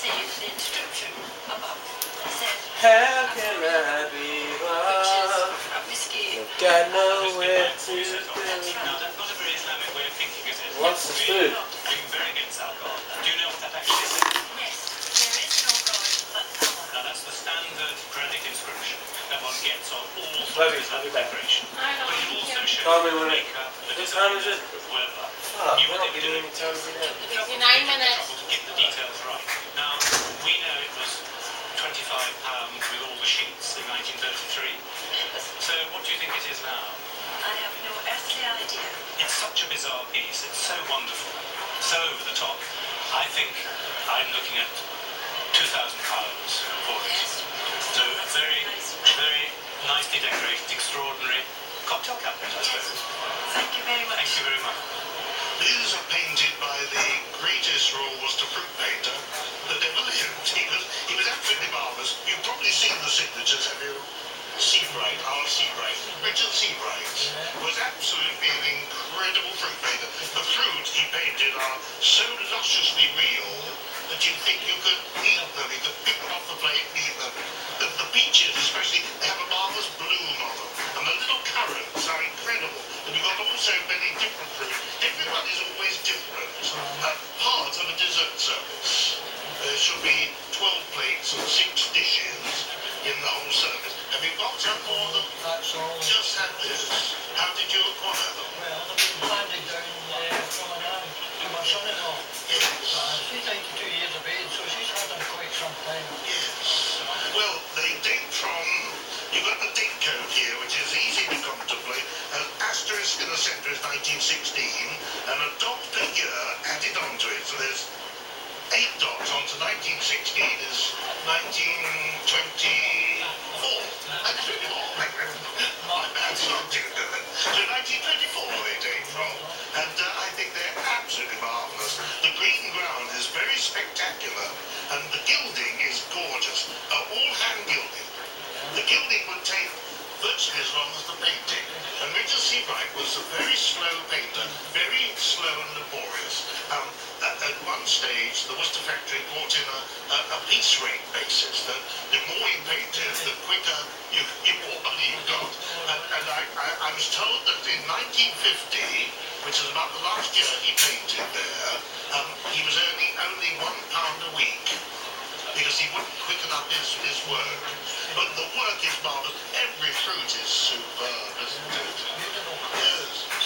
say the inscription above said, how can I be loved? Whiskey. Got nowhere to go. Now, that's not a very Islamic way of thinking, is it? What's the food? Being very against alcohol. Do you know what that actually is? Yes, there is no God but Allah. Now, that's the standard Quranic inscription that one gets on all Chloe, sorts I'll of be back. decoration. I know. But it also shows Call me the when it- maker, the what time is designer, it? whoever. Oh, knew we're what not they were giving doing. any time to know. 59 minutes. To get the details right. Now, we know it was £25 with all the sheets in 1933. So, what do you think it is now? I have no earthly idea. It's such a bizarre piece. It's so wonderful, so over the top. I think I'm looking at £2,000 for it. Yes. So a very, very nicely decorated, extraordinary cocktail cabinet, I Yes. suppose. Thank you very much. Thank you very much. These are painted by the greatest Royal Worcester fruit painter that ever lived. He was absolutely marvellous. You've probably seen the signatures, have you? Seabright, R. Seabright. Richard Seabright was absolutely an incredible fruit painter. The fruit he painted are so lusciously real that you think you could eat them. You could pick them off the plate and eat them. The peaches especially, they have a marvellous bloom on them. And the little currants are incredible. And you've got also many different fruit. Everyone is always different. Part of a dessert service. There should be 12 plates and 6 dishes in the whole service. Have you got some more than That's all. just had this? How did you acquire them? Well, they've been handed down from an aunt to my son-in-law. Yes. She's 92 years of age, so she's had them quite some time. Yes. Well, they date from... You've got the date code here, which is easy to contemplate. An asterisk in the centre is 1916, and a dot per year added onto it. So there's 8 dots onto 1916 is 1924. That's really more. My math's not too good. So 1924 they date from, and I think they're absolutely marvellous. The green ground is very spectacular, and the gilding is gorgeous. All hand gilding. The gilding would take virtually as long as the painting. And Richard Seabright was a very slow painter, very slow and laborious. At one stage, the Worcester factory brought in a piece rate basis. The more you painted, the quicker you more money you got. And I was told that in 1950, which is about the last year he painted there, he was earning only £1 a week, because he wouldn't quicken up his work. But the work is marvellous. Every fruit is superb, isn't it? Yes.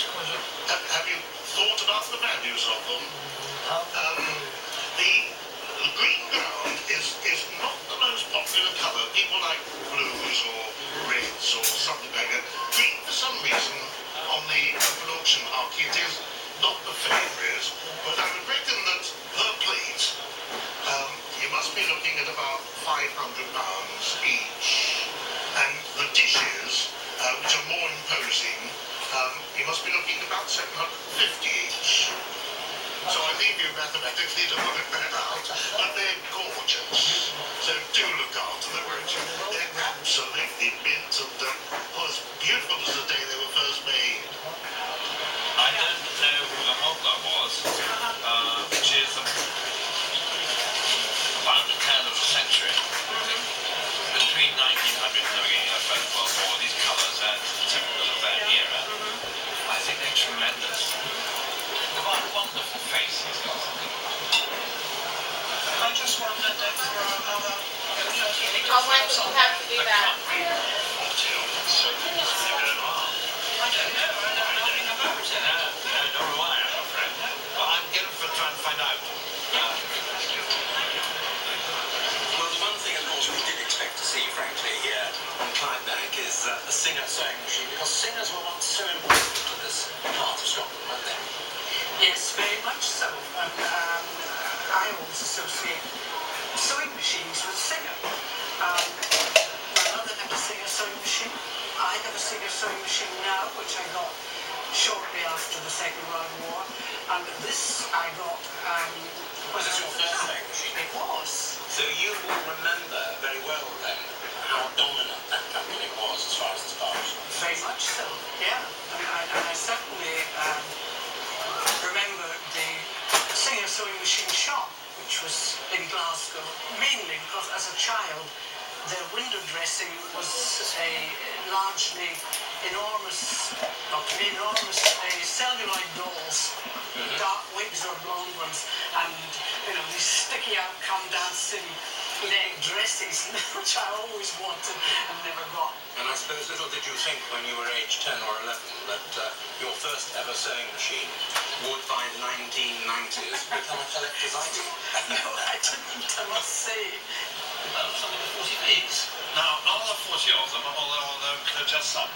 Have you thought about the values of them? The green ground is not the most popular colour. People like blues or reds or something like that. Green, for some reason, on the open auction market is not the favourite. But I would reckon that per plate, you must be looking at about £500 each. And the dishes, which are more imposing, you must be looking at about £750 each. So I leave you mathematically to work that out, but they're gorgeous. So do look after them, won't you? They're absolutely mint and as beautiful as the day they were first made. I don't know who the hobgoblin was, which is about the turn of the century. Between 1900 and the beginning of the First World War, these colours are typical of that era. I think they're tremendous. What wonderful faces. I just wondered if for another 30 How much do you have to do that? I don't know. I know nothing about it. No, nor do I, I'm afraid. But I'm going to try and find out. Well, the one thing, of course, we did expect to see, frankly, here on Clydebank is a Singer sewing machine, because singers were once so important to this part of Scotland, weren't they? Yes, very much so. And I always associate sewing machines with Singer. My mother had a Singer sewing machine. I have a Singer sewing machine now, which I got shortly after the Second World War. And this I got... Was this your first sewing machine? It was. So you will remember very well then how dominant that company was as far as the spa was concerned. Very much so, yeah. And I certainly remember the Singer sewing machine shop which was in Glasgow, mainly because as a child, their window dressing was a largely enormous, not to be enormous, celluloid dolls, dark wigs or blonde ones, and these sticky out come dancing leg dresses, which I always wanted and never got. And I suppose little did you think when you were age 10 or 11 that your first ever sewing machine would by the 1990s become a collector's item. No, I didn't, I must say. Something with 40 pigs. Now, not all 40 of them, although just some.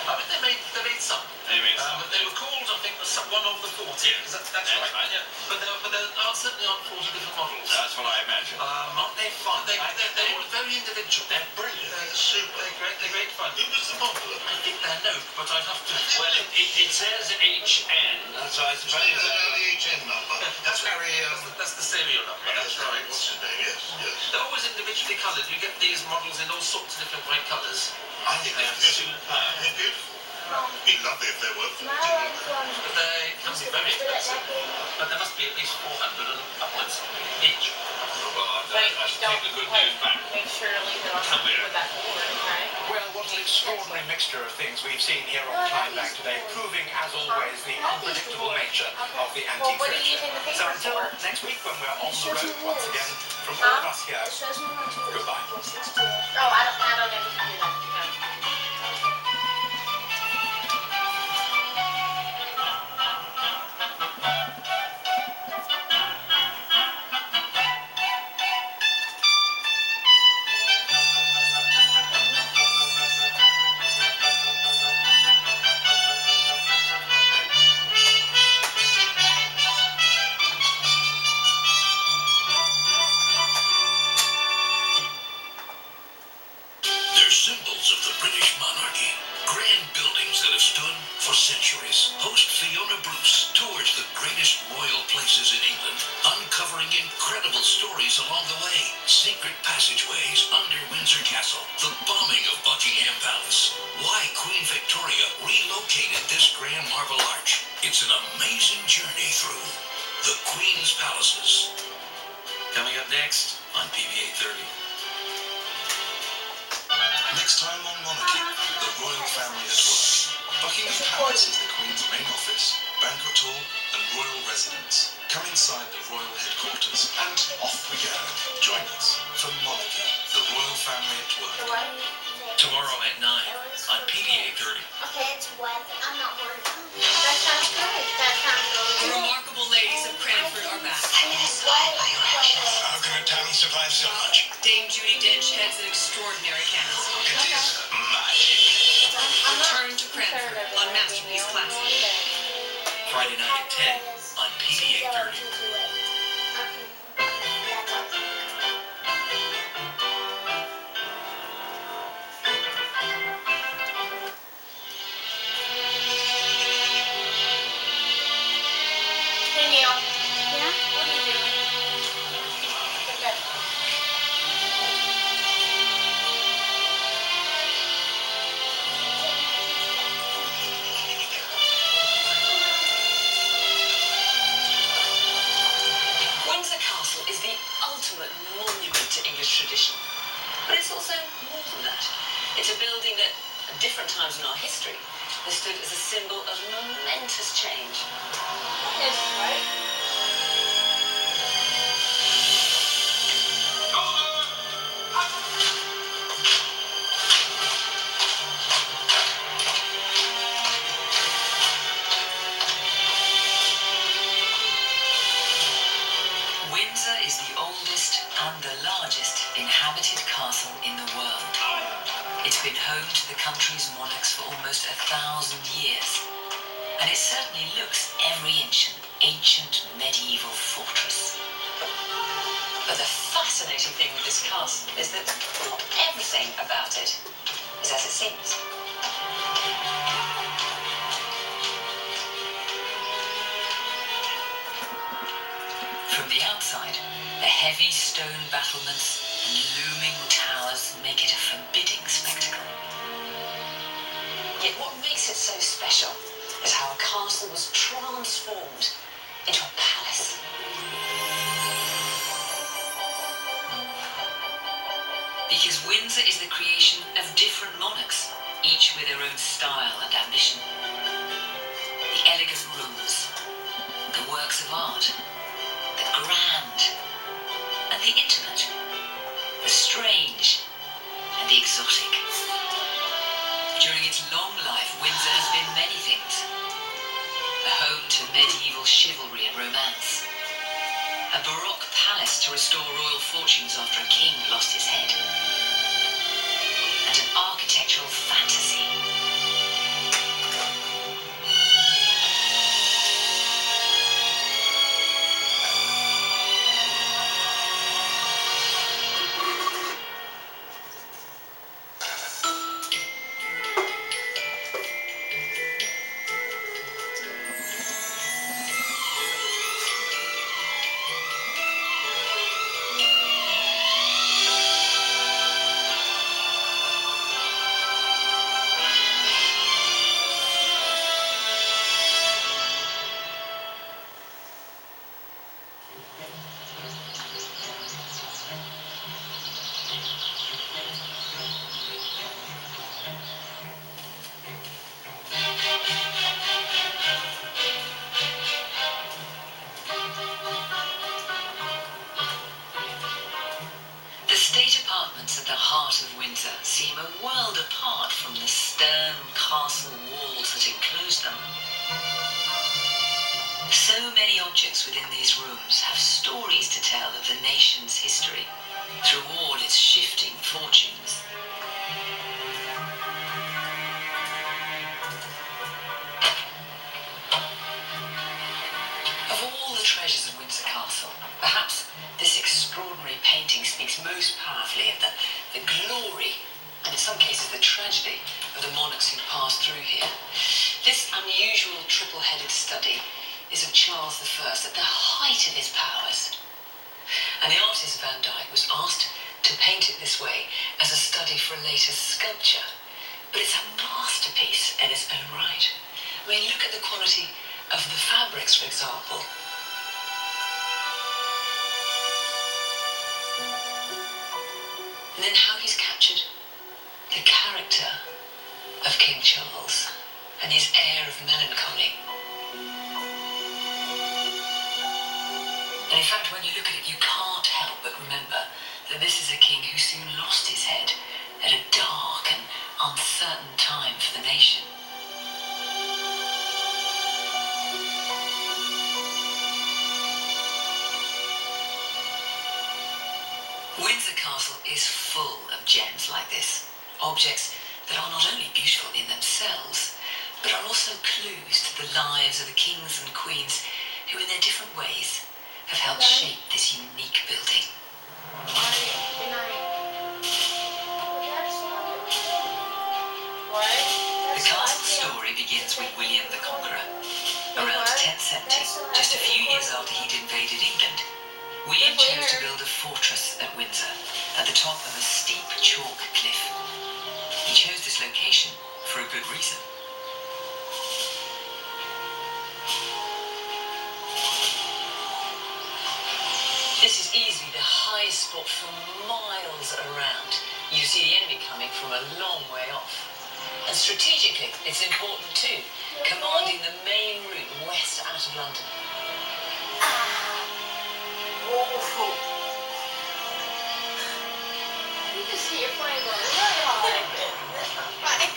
I mean, they made some. They made some. They were called, I think, one of the 40. That's right. Yeah. But there certainly aren't 40 different models. That's what I imagine. Aren't they fun? They're all very individual. They're brilliant. They're super. They're great fun. Who was the model? I think they're Nope, but I'd have to... Well, it says HN, so I suppose Is that that... the HN number? That's very, That's the serial number. That's right. What's his name? Yes, yes. They're always individually coloured. You get these models in all sorts of different bright colours. I think they're Superb. They're beautiful. It'd be lovely if they were 40. But they can be very expensive. But there must be at least 400 and upwards each. Well, Wait, I should don't, take the good like, news back. make sure to leave it on Come here. with that board, right? Well, what an extraordinary mixture of things we've seen here on Kleinbank today, proving, as always, the unpredictable nature of the Well, antique what are you furniture. using the So paper until for? next week when we're on the road once again, from all of us here, goodbye. Oh, I don't know if you can do that. No. They're symbols of the British monarchy. Grand buildings that have stood for centuries. Host Fiona Bruce tours the greatest royal places in England, uncovering incredible stories along the way. Secret passageways under Windsor Castle. The bombing of Buckingham Palace. Why Queen Victoria relocated this grand marble arch. It's an amazing journey through the Queen's Palaces. Coming up next on PBA 30. Next time on Monarchy, the royal family at work. Buckingham Palace is the Queen's main office, banquet hall and royal residence. Come inside the royal headquarters and off we go. Join us for Monarchy, the royal family at work. Tomorrow at 9 on PBA 30. Okay, it's wet. I'm not worried. That sounds good. That sounds The really good. remarkable ladies of Cranford are back. I'm inspired by your actions. How can a town survive so much? Dame Judi Dench heads an extraordinary cast. It is magic. Return to Cranford on Masterpiece Classic. Friday night at 10 on PBA 30. Hey, Neil. Yeah? What are you doing? Okay. Windsor Castle is the ultimate monument to English tradition. But it's also more than that. It's a building that, at different times in our history, has stood as a symbol of momentous change. Yes, right? Windsor is the oldest and the largest inhabited castle in the world. It's been home to the country's monarchs for almost 1,000 years. And it certainly looks every inch an ancient medieval fortress. But the fascinating thing with this castle is that not everything about it is as it seems. From the outside, the heavy stone battlements and looming towers make it a forbidding spectacle. Yet what makes it so special is how a castle was transformed into a palace. Windsor is the creation of different monarchs, each with their own style and ambition. The elegant rooms, the works of art, the grand and the intimate, the strange and the exotic. During its long life, Windsor has been many things. A home to medieval chivalry and romance. A Baroque palace to restore royal fortunes after a king lost his head. And an architectural fantasy. The state apartments at the heart of Windsor seem a world apart from the stern castle walls that enclose them. So many objects within these rooms have stories to tell of the nation's history through all its shifting fortunes. Of all the treasures of Windsor Castle, perhaps this extraordinary painting speaks most powerfully of the glory, and in some cases the tragedy, of the monarchs who passed through here. This unusual triple-headed study is of Charles I at the height of his powers. And the artist Van Dyck was asked to paint it this way as a study for a later sculpture. But it's a masterpiece in its own right. I mean, look at the quality of the fabrics, for example. And then how he's captured the character of King Charles and his air of melancholy. And in fact, when you look at it, you can't help but remember that this is a king who soon lost his head at a dark and uncertain time for the nation. Windsor Castle is full of gems like this, objects that are not only beautiful in themselves, but are also clues to the lives of the kings and queens who in their different ways have helped shape this unique building. Good night. What? The castle story begins with William the Conqueror. Around 1070, just a few years after he'd invaded England, William chose to build a fortress at Windsor, at the top of a steep chalk cliff. He chose this location for a good reason. This is easily the highest spot for miles around. You see the enemy coming from a long way off. And strategically, it's important too, commanding the main route west out of London. Awful. You can see your flame going really hard. That's not funny.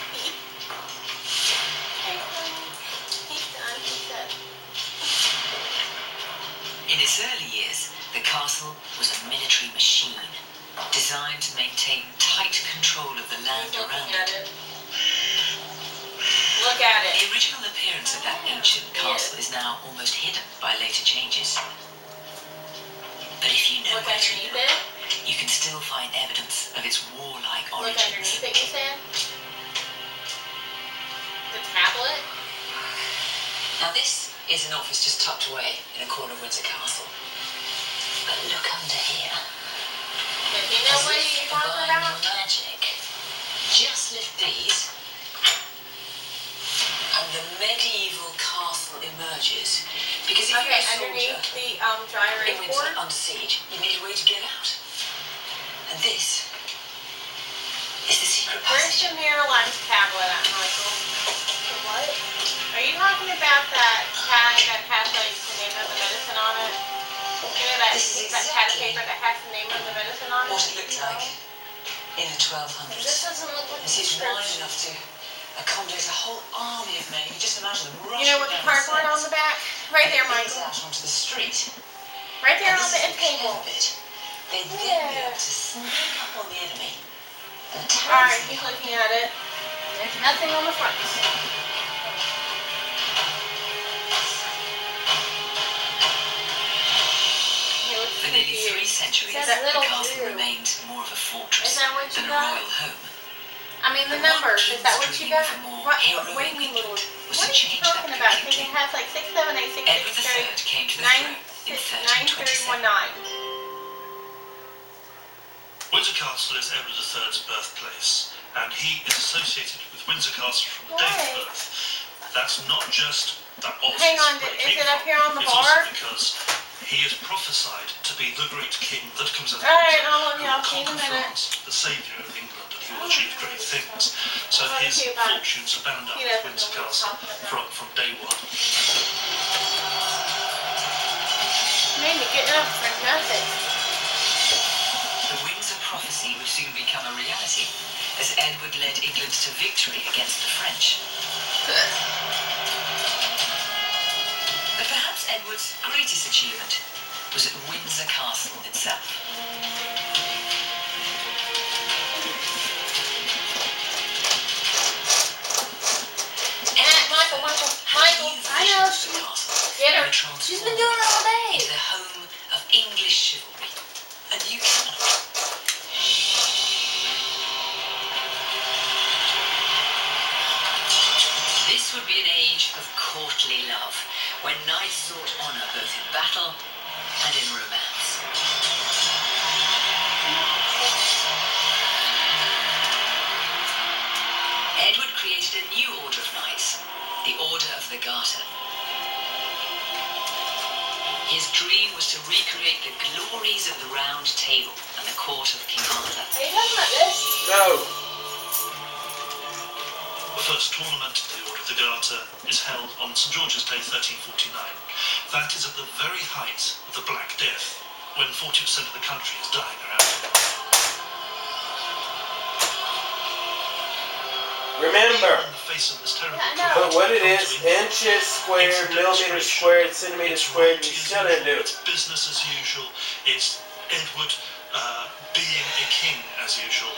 He's done, he's done. In its early years, the castle was a military machine, designed to maintain tight control of the land around it. Look at it. The original appearance of that ancient castle is now almost hidden by later changes. But if you know Look where to underneath look, it. you can still find evidence of its warlike Look origins. underneath it, you said? The tablet? Now this is an office just tucked away in a corner of Windsor Castle. But look under here. If you know what you're talking By about? magic. Just lift these, and the medieval castle emerges. Because if Okay, you're a soldier underneath the in gyrate Windsor board. under siege, you need a way to get out. And this Where's your Miralax tablet at, Michael? What? Are you talking about that tag that has like the name of the medicine on it? You know that pad of paper that has the name of the medicine on it? What it looked like in the 1200s. This doesn't look like It is wide enough to accommodate a whole army of men. You can just imagine them rushing You know, with the cardboard on the back? Right there, Michael. Out onto the street. Right there And on the this is end table. They'd then be able to sneak up on the enemy and attack. Alright, he's looking at it. There's nothing on the front. For nearly 3 centuries, the castle remained more of a fortress Is that what you than a got? royal home. I mean, the numbers. Is that what you got? What do you mean, little? Was What to are you change that talking about? completely. It has like 6, 7, 8, 6, 6, Edward III came to the throne in 1327. 9, 3, 1, 9. Windsor Castle is Edward III's birthplace, and he is associated with Windsor Castle from the day of birth. That's not just that obvious Hang on, where is he came it up from, here on the it's bar? also because he is prophesied to be the great king that comes out of Alright, Windsor, I'll love who you. I'll will see you in a conquer minute. France, the saviour of England, and who will achieve great things. So I love his you, bye. fortunes are bound up He with doesn't Windsor know what he's Castle talking about. from day one. Made me get up for nothing. The Windsor prophecy would soon become a reality as Edward led England to victory against the French. But perhaps Edward's greatest achievement was at Windsor Castle itself. Michael, I know. Get her. She's been doing it all day. The home of English chivalry. And you cannot. This would be an age of courtly love, when knights sought honour both in battle and in romance. Edward created a new order of knights, the Order of the Garter. His dream was to recreate the glories of the Round Table and the court of King Arthur. Are you talking about this? No. The first tournament of the Order of the Garter is held on St George's Day 1349. That is at the very height of the Black Death, when 40% of the country is dying around it. Remember, In the face of this terrible but what it is, inches squared, millimeters squared, centimeters squared, you still didn't do it. It's business as usual. It's Edward being a king as usual.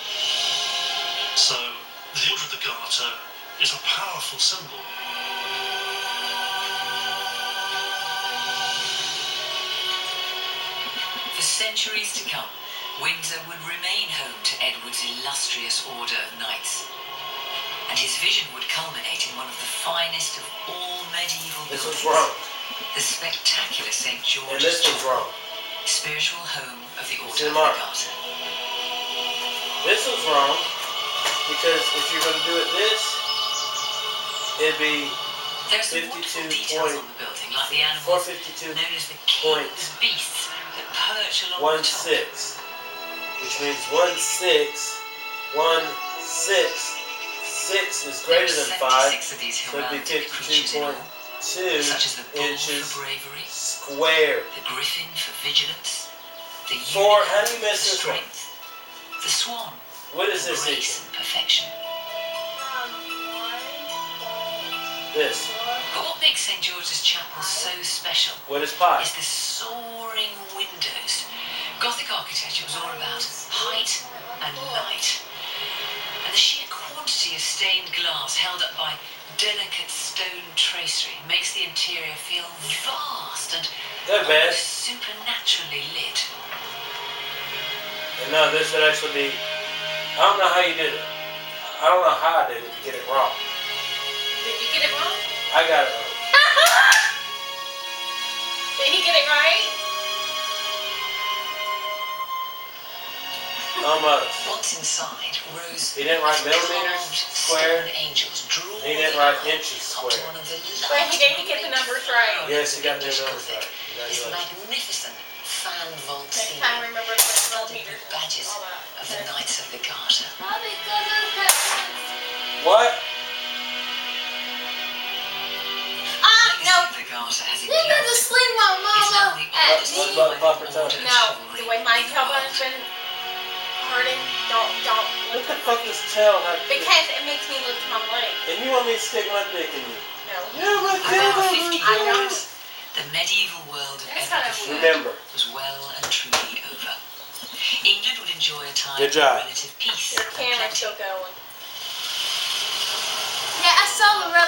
So the Order of the Garter is a powerful symbol. For centuries to come, Windsor would remain home to Edward's illustrious order of knights. And his vision would culminate in one of the finest of all medieval This buildings. one's wrong. The spectacular St. And George's this one's Chapel, wrong. spiritual home of the Order See of the mark. Garter. This one's wrong because if you're going to do it this, it'd be There are some wonderful details on the building, like the animals known as the king of the beasts that perch along the top. 52.16, which means 1 6, 1 6. 6 is greater than 5, of these so it'd be heraldic creatures in all, 52.2 such as the bull inches for bravery, squared. the griffin for vigilance, the 4, how do you unicorn miss for this one? strength, the swan What is for this grace equal? and perfection. This. But what makes St. George's Chapel so special What is pi? is the soaring windows. Gothic architecture was all about height and light. And the sheer quantity of stained glass held up by delicate stone tracery makes the interior feel vast and Good, man. almost supernaturally lit. And no, this would actually be, I don't know how you did it. I don't know how I did it to get it wrong. Did you get it wrong? I got it wrong. Did he get it right? Almost. Once inside, rose He didn't write millimeters squared. stone angels drawn He didn't write inches onto squared. one of the But he didn't get the numbers right. Yes, he got the English numbers Gothic. right. This Congratulations. magnificent fan vault Next ceiling, time, remember to put studded millimeters. with badges All that. of the Knights of the Garter. Probably because of What? No. The Garter has You need to sleep, my mama. No, the way my tailbone's been hurting, don't. What the fuck does tail have? Because it makes me lift my leg. And you want me to stick my dick in you? No. Yeah, my About 50 I know. years, the medieval world of That's ever kind of before Remember. was well and truly over. England would enjoy a time Good of job. relative peace Your and camera's plenty. still going. Yeah, I saw the